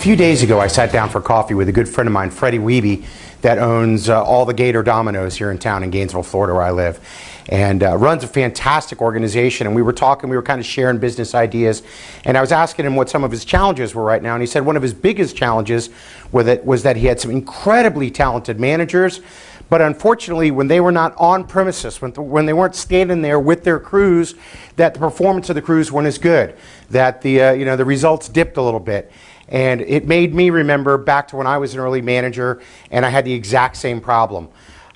few days ago, I sat down for coffee with a good friend of mine, Freddie Wiebe, that owns all the Gator Dominoes here in town in Gainesville, Florida, where I live, and runs a fantastic organization. And we were talking, we were kind of sharing business ideas, and I was asking him what some of his challenges were right now, and he said one of his biggest challenges was that he had some incredibly talented managers, but unfortunately, when they were not on premises, when they weren't standing there with their crews, that the performance of the crews weren't as good, that the results dipped a little bit. And it made me remember back to when I was an early manager and I had the exact same problem.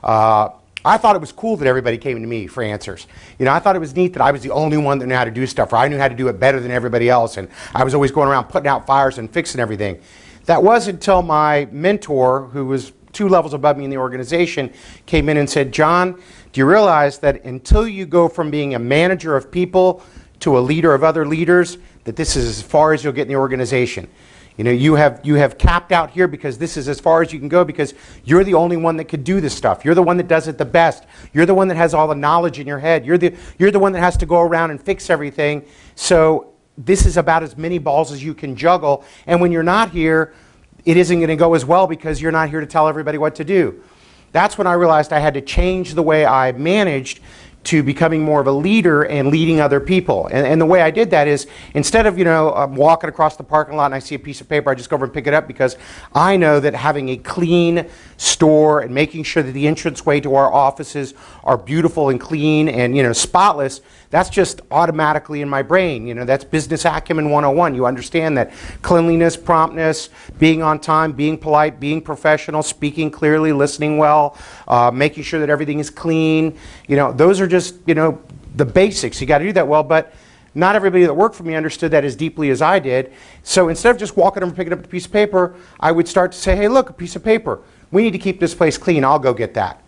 I thought it was cool that everybody came to me for answers. You know, I thought it was neat that I was the only one that knew how to do stuff, or I knew how to do it better than everybody else, and I was always going around putting out fires and fixing everything. That wasn't until my mentor, who was 2 levels above me in the organization, came in and said, "John, do you realize that until you go from being a manager of people to a leader of other leaders, that this is as far as you'll get in the organization? You know, you have capped out here because this is as far as you can go because you're the only one that could do this stuff. You're the one that does it the best. You're the one that has all the knowledge in your head. You're the one that has to go around and fix everything. So this is about as many balls as you can juggle. And when you're not here, it isn't going to go as well because you're not here to tell everybody what to do." That's when I realized I had to change the way I managed to becoming more of a leader and leading other people. And the way I did that is, instead of, walking across the parking lot and I see a piece of paper, I just go over and pick it up, because I know that having a clean store and making sure that the entranceway to our offices are beautiful and clean and, spotless, that's just automatically in my brain. That's business acumen 101. You understand that cleanliness, promptness, being on time, being polite, being professional, speaking clearly, listening well, making sure that everything is clean. Those are just, the basics. You got to do that well, but not everybody that worked for me understood that as deeply as I did. So instead of just walking over and picking up a piece of paper, I would start to say, "Hey, look, a piece of paper. We need to keep this place clean. I'll go get that."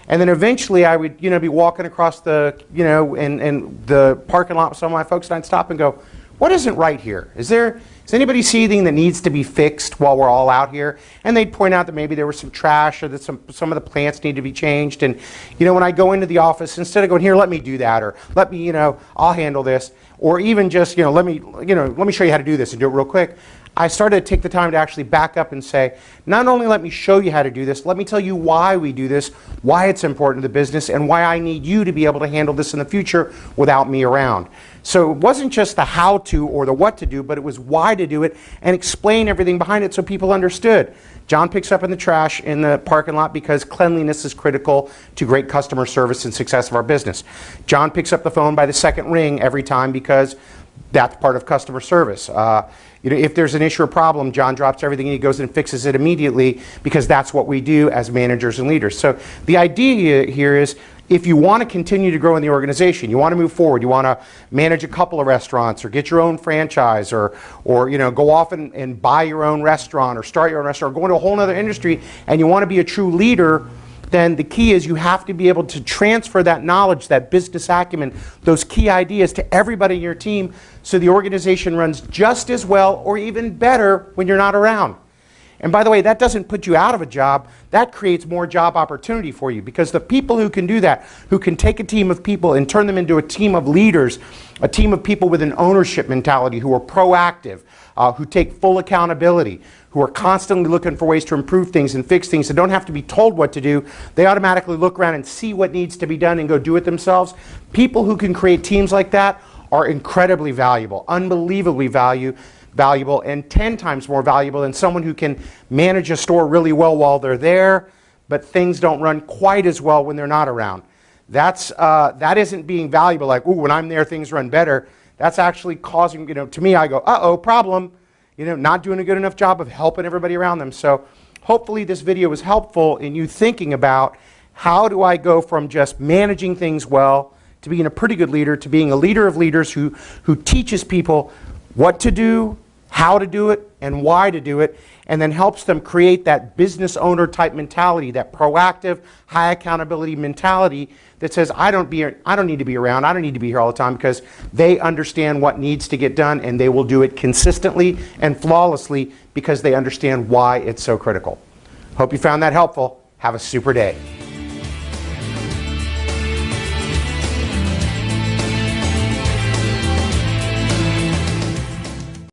And then eventually I would, be walking across the, and the parking lot with some of my folks, and I'd stop and go, "What isn't right here? Does anybody see anything that needs to be fixed while we're all out here?" And they'd point out that maybe there was some trash, or that some of the plants need to be changed. And, when I go into the office, instead of going, "Here, let me do that," or "Let me, I'll handle this," or even just, let me show you how to do this and do it real quick, I started to take the time to actually back up and say, not only let me show you how to do this, let me tell you why we do this, why it's important to the business, and why I need you to be able to handle this in the future without me around. So it wasn't just the how to or the what to do, but it was why to do it and explain everything behind it so people understood. John picks up in the trash in the parking lot because cleanliness is critical to great customer service and success of our business. John picks up the phone by the second ring every time because that's part of customer service. If there's an issue or problem, John drops everything and he goes and fixes it immediately, because that's what we do as managers and leaders. So the idea here is, if you want to continue to grow in the organization, you want to move forward, you want to manage a couple of restaurants or get your own franchise, or go off and buy your own restaurant or start your own restaurant or go into a whole other industry, and you want to be a true leader, then the key is you have to be able to transfer that knowledge, that business acumen, those key ideas to everybody in your team, so the organization runs just as well or even better when you're not around. And by the way, that doesn't put you out of a job. That creates more job opportunity for you, because the people who can do that, who can take a team of people and turn them into a team of leaders, a team of people with an ownership mentality, who are proactive, who take full accountability, who are constantly looking for ways to improve things and fix things, and don't have to be told what to do. They automatically look around and see what needs to be done and go do it themselves. People who can create teams like that are incredibly valuable, unbelievably valuable, and 10 times more valuable than someone who can manage a store really well while they're there, but things don't run quite as well when they're not around. That isn't being valuable, like, "Ooh, when I'm there things run better." That's actually causing, to me, I go, "Uh-oh, problem." Not doing a good enough job of helping everybody around them. So hopefully this video was helpful in you thinking about, how do I go from just managing things well to being a pretty good leader, to being a leader of leaders who teaches people what to do, how to do it, and why to do it, and then helps them create that business owner type mentality, that proactive, high accountability mentality that says, I don't need to be around, I don't need to be here all the time, because they understand what needs to get done, and they will do it consistently and flawlessly because they understand why it's so critical. Hope you found that helpful. Have a super day.